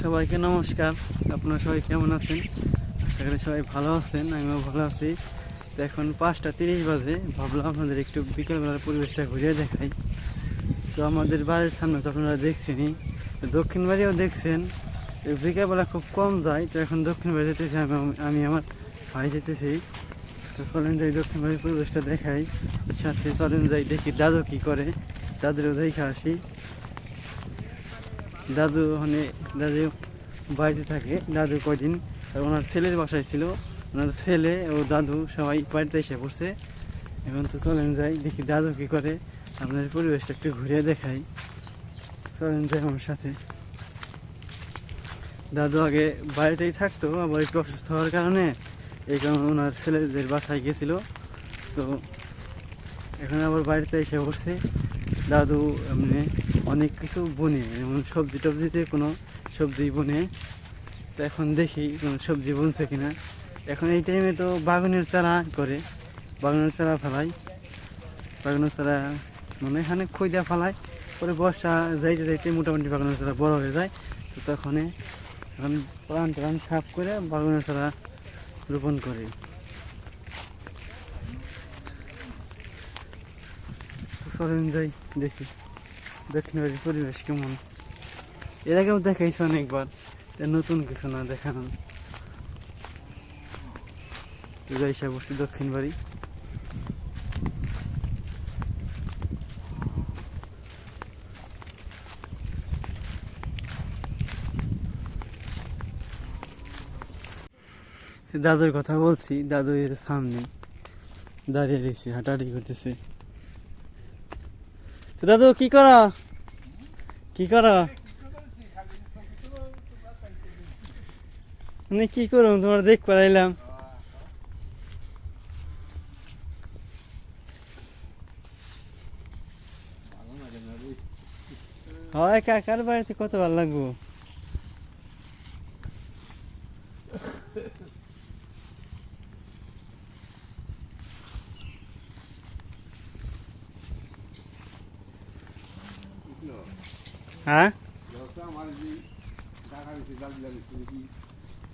সবাইকে নমস্কার। আপনারা সবাই কেমন আছেন? আশা করি সবাই ভালো আছেন, আমিও ভালো আছি। তো এখন 5টা 30 বাজে, ভাবলাম আপনাদের একটু বিকেলবেলার পরিবেশটা ঘুরিয়ে দেখাই। তো আমাদের বাড়ির সামনে তো আপনারা দেখছেনই, তো দক্ষিণ বাড়িও দেখছেন। বিকেলবেলা খুব কম যায়, তো এখন দক্ষিণ বাড়ি যেতেছি, আমি আমার ভাই যেতেছি। তো চলেন যাই দক্ষিণ বাড়ির পরিবেশটা দেখাই, সাথে চলেন যাই দেখি দাদু কি করে, দাদুরও দেখে আসি। দাদু দাদু বাড়িতে থাকে, দাদু কয়দিন ওনার ছেলের বাসায় ছিল, ওনার ছেলে ও দাদু সবাই বাড়িতে এসে পড়ছে। এখন তো চলেন যাই দেখি দাদু কি করে, আপনাদের পরিবেশটা একটু ঘুরিয়ে দেখাই। চলেন যাই আমার সাথে। দাদু আগে বাড়িতেই থাকতো, আবার একটু অসুস্থ হওয়ার কারণে এই কারণে ওনার ছেলেদের বাসায় গেছিল। তো এখন আবার বাড়িতে এসে পড়ছে। দাদু এমনি অনেক কিছু বুনে, যেমন সবজি টবজিতে কোনো সবজি বুনে। তো এখন দেখি কোনো সবজি বুনছে কিনা। এখন এই টাইমে তো বাগানের চারা করে, বাগানের চারা ফেলাই, বাগানের চারা মানে এখানে খইদা ফেলায়, পরে বর্ষা যাইতে যাইতে মোটামুটি বাগানের চারা বড় হয়ে যায়। তো তখন এখন প্রাণ সাফ করে বাগানের চারা রোপণ করে। চলেন যাই দেখি দক্ষিণ বাড়ির পরিবেশ কেমন। এর আগেও দেখাইছে অনেকবার, নতুন কিছু না দেখানো। যাইসা বসছি দক্ষিণ বাড়ি। দাদুর কথা বলছি, দাদু এর সামনে দাঁড়িয়ে রয়েছে, হাঁটাহাঁটি করতেছে। দাদু কি করা, কি করা, মানে কি করুন তোমার দেখ পারাইলাম। হয় কাকার বাড়িতে কত ভালো লাগবো। হ্যাঁ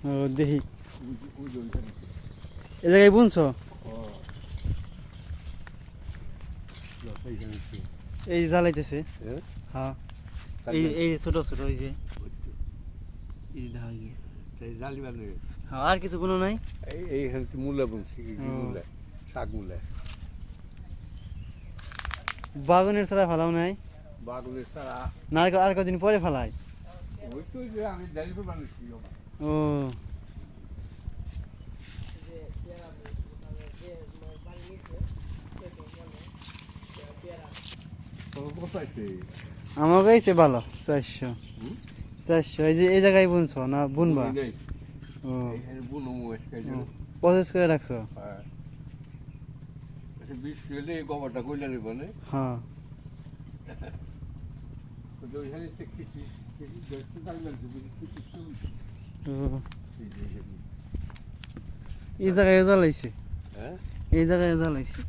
ও দেখি এ জায়গায় বুনছো, এই যে জ্বালাইতেছে। হ্যাঁ এই এই যে ছোট ছোট এই যে হ্যাঁ, আর কিছু কোনো নাই। এইখানে মূলা বুনছি, মূলা শাক মূলা। বাগানের ছাড়া ফেলাও নাই, বাগুনের তারা না আর কদিন পরে ফেলাই। ওই তো যে আমি ডাইল বানাচ্ছি। ও আমার গাইছে ভালো 400 400। এই যে এই জায়গায় বুনছো না বুনবা? ও প্রসেস করে রাখছো? গোবরটা কইলে নিব না। হ্যাঁ এই জায়গায় জ্বালাইছে, এই জায়গায় জ্বালাইছে।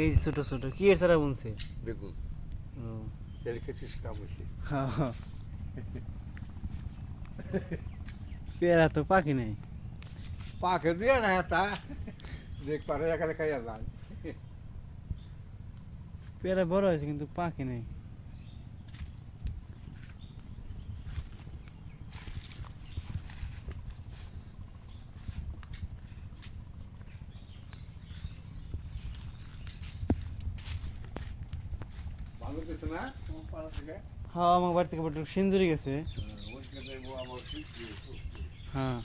এই ছোট ছোট কি এর ছাড়া বুনছে? বেগুন। ও তেল খেতে কাম হয়েছে। হ্যাঁ পেয়ারা তো পাখি নেই, পাকে দিয়ে না তা দেখ পারে এখানে খাইয়া যায়। পেয়ারা বড় হয়েছে কিন্তু পাখি নেই। ভালো কিছু না পাড়া থেকে। হ্যাঁ আমার বাড়ি থেকে বড় সিঞ্জুরি গেছে। হ্যাঁ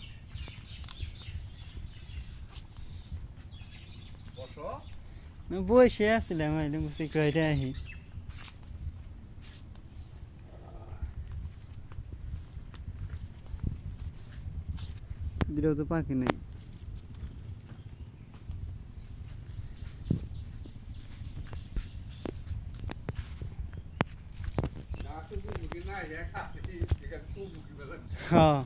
বসে আসছিলাম, একটু হেঁটে আসি। দিলেও তো পাখি নেই। হ্যাঁ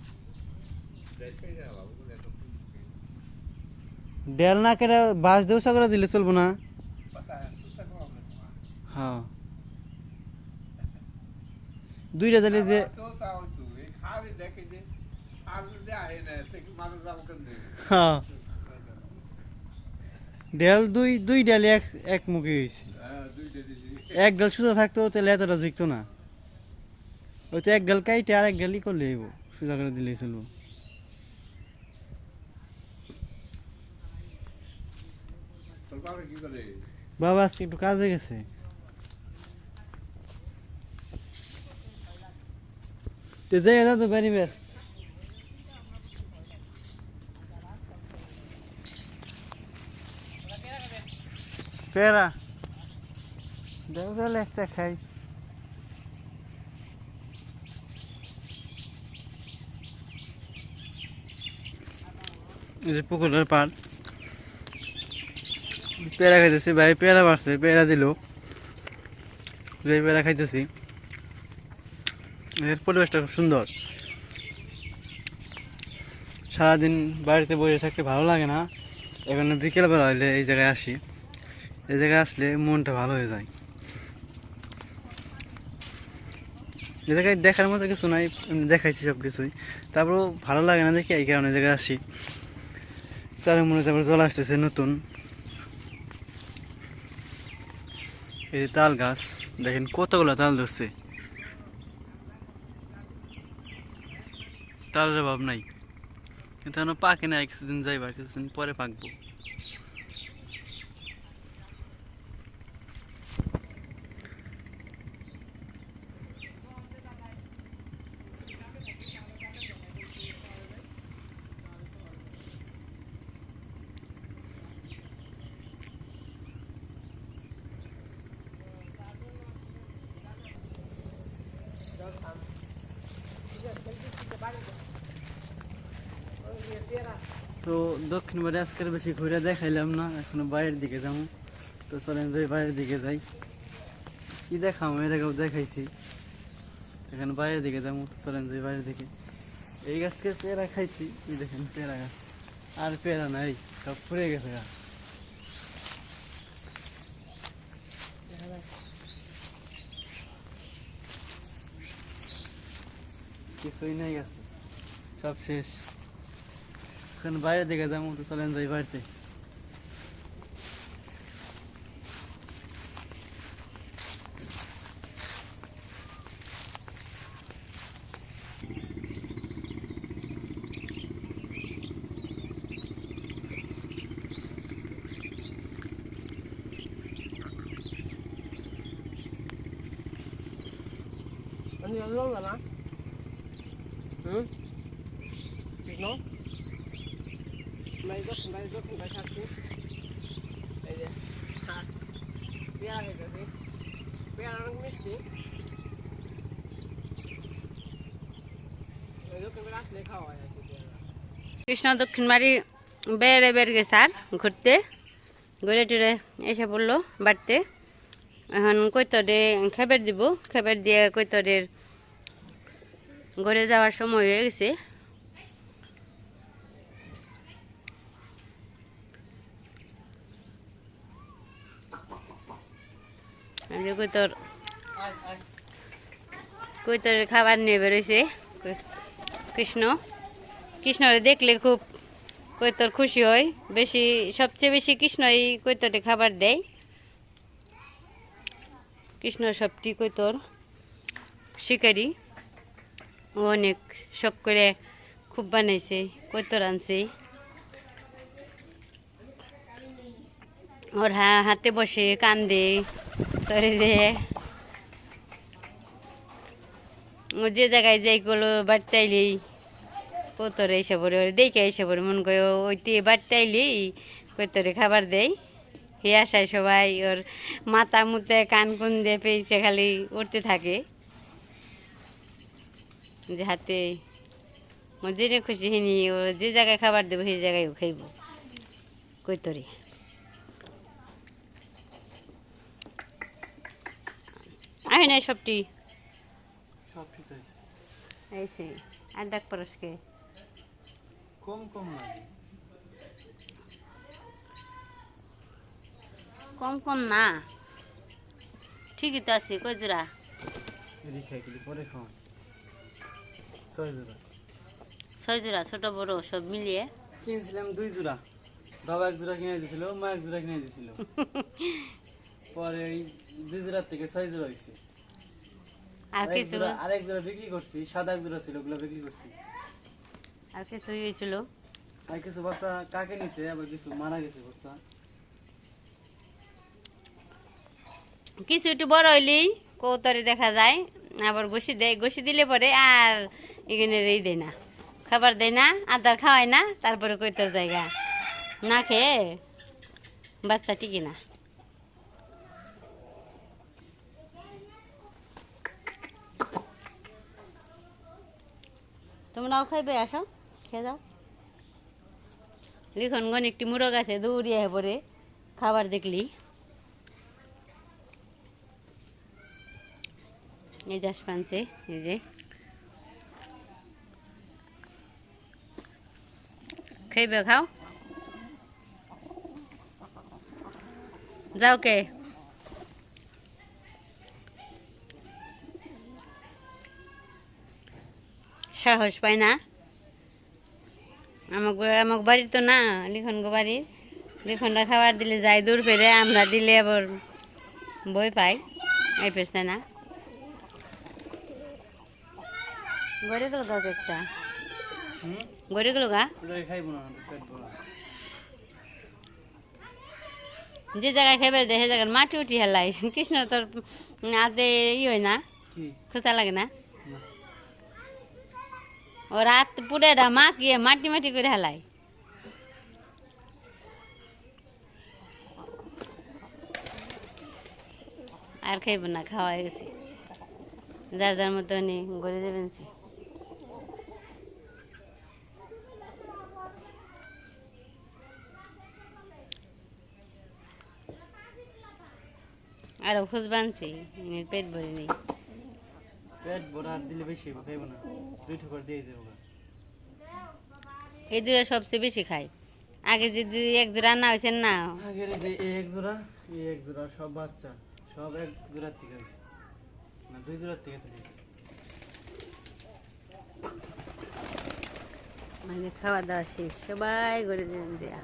ডেল না কেটে বাঁশ দিয়ে উঁচা করে দিলে চলবো না? হ্যাঁ দুইটা দিলে যে তো তাও তো এই খালি দেখে যে আর যদি আহে না তো কি মানুষ যাবো কেমনে হ্যাঁ ডাল দুই দুই ডাল এক মুখে হয়েছে দুইটা দিছি এক ডাল সুদা থাকতো তাহলে এতটা জিকতো না ওই তো এক ডাল কাইটে আর এক ডালই করলে হইব সুদা করে দিলেই চলবো তোর বাবা কি করে বাবা আজকে একটু কাজে গেছে তো যাই না তো বাড়ি বের পেরা দেখো তাহলে একটা খাই এই যে পুকুরের পাড় পেয়ারা খাইতেছি ভাই পেয়ারা বাড়ছে পেয়ারা দিল যে পেয়ারা খাইতেছি এর পরিবেশটা খুব সুন্দর সারাদিন বাড়িতে বসে থাকতে ভালো লাগে না এখন বিকেলবেলা হইলে এই জায়গায় আসি এই জায়গায় আসলে মনটা ভালো হয়ে যায় এই জায়গায় দেখার মতো কিছু নাই এমনি দেখাইছি সব কিছুই তারপরেও ভালো লাগে না দেখি এই কারণে জায়গায় আসি চারের মনে তারপর জল আসতেছে নতুন এই যে তাল গাছ দেখেন কতগুলো তাল ধরছে তালের অভাব নাই কিন্তু এখনো পাকে না কিছুদিন যাইবার কিছুদিন পরে পাকবো তো দক্ষিণ বাড়ি আজকের বেশি ঘুরে দেখাইলাম না এখনো বাইরের দিকে যাবো তো চলেন যাই বাইরের দিকে যাই কি দেখাম এর আগেও দেখাইছি এখানে বাইরের দিকে যাবো তো চলেন যাই বাইরের দিকে এই গাছকে পেয়ারা খাইছি এই দেখেন পেয়ারা গাছ আর পেয়ারা নাই সব ফুরে গেছে গাছ কিছুই নাই গাছে সব শেষ এখন বাইরের দিকে যাবো তো চলেন যাই বাড়িতে Anh nhận luôn rồi mà. Việc nó. Mày rất không phải thật chứ. Đây đi. Bia thì cái gì? Bia nó không biết gì. Mày rất cái lát lấy khẩu này. Krishna দক্ষিণ বাড়ি বেড়ে বের গেছে আর ঘুরতে ঘুরে টুরে এসে পড়লো বাড়িতে এখন কৈতরে খেবের দিব খেবের দিয়ে কৈতরের ঘরে যাওয়ার সময় হয়ে গেছে কৈতরের খাবার নিয়ে বেরোইছে কৃষ্ণরে দেখলে খুব কৈতর খুশি হয় বেশি সবচেয়ে বেশি কৃষ্ণই কৈতরে খাবার দেয় কৃষ্ণ সবটি কৈতর শিকারি ও অনেক শখ করে খুব বানাইছে কৈতর আনছে ওর হাতে বসে কান্দে তোরে যে জায়গায় যাই গেলো বাড়তে আইলেই কৈতরে এসে পড়ে ওরে দেখে এসে পড়ে মন করে ওইতে বাড়তে আইলেই কৈতরে খাবার দেয় হে আসায় সবাই ওর মাথা মুতে কান কুন দিয়ে পেয়েছে খালি উঠতে থাকে যে হাতে যেটা খুশি হিনি ও যে জায়গায় খাবার দেবো সেই জায়গায় ও খাইব কৈতরে আয় নাই সবটি এইসে আর ডাক পরশকে কম কম লাগে কম কম না ঠিকই তো আছে কই জোড়া খাই কিন্তু পরে খাও 6 জোড়া 6 জোড়া ছোট বড় সব মিলিয়ে কিনছিলাম 2 জোড়া বাবা 1 জোড়া কিনে দিয়েছিল মা 1 জোড়া কিনে দিয়েছিল পরে এই 2 জোড়া থেকে 6 জোড়া হয়েছে আর কিছু আরেক জোড়া বিক্রি করছি সাদা 1 জোড়া ছিল ওগুলো বিক্রি করছি আর কিছু হয়েছিল আর কিছু বাচ্চা কাকে নিছে আবার কিছু মারা গেছে বাচ্চা কিছু একটু বড় হইলেই কৌতরে দেখা যায় আবার ঘষি দিলে পরে আর এখানে এই দেয় না খাবার দেয় না আদার খাওয়ায় না তারপরে কৌতর জায়গা না খেয়ে বাচ্চা টিকে না তোমরাও খাইবে আসো খেয়ে যাও লিখনগণ একটি মুরগ আছে দৌড়িয়ে পরে খাবার দেখলি এই দাস পানছে এই যে খাইবে খাও যাও কে সাহস পায় না আমাকে বাড়ির তো না লিখনগো বাড়ির লিখনরা খাবার দিলে যাই দূর ফেরে আমরা দিলে আবার বই পাই এই পেছে না গড়ে গেল গা একটা গড়ে গেল গা ওটা খাইবো না পেট ভরা যে জায়গায় খাইবে সে জায়গায় মাটি উঠি হেলাই কৃষ্ণ তোর আদে হয় না কি খোঁচা লাগে না ও রাত পুরেটা মা কি মাটি মাটি করে হেলাই আর খাইব না খাওয়া হয়ে গেছে যার যার মতো গড়ে দেবেন আর ওষুধ বানছে পেট ভরে নেই পেট ভরা আর দিলে বেশি খাইবো না 2 ঠোকর দিয়ে দেবো এই দুটো সবচেয়ে বেশি খায় আগে যে এক জোড়া রান্না হয়েছে না আগের যে এক জোড়া সব বাচ্চা সব 1 জোড়া থেকে হয়েছে না 2 জোড়া থেকে মানে খাওয়া দাওয়া শেষ সবাই করে দেন দেয়া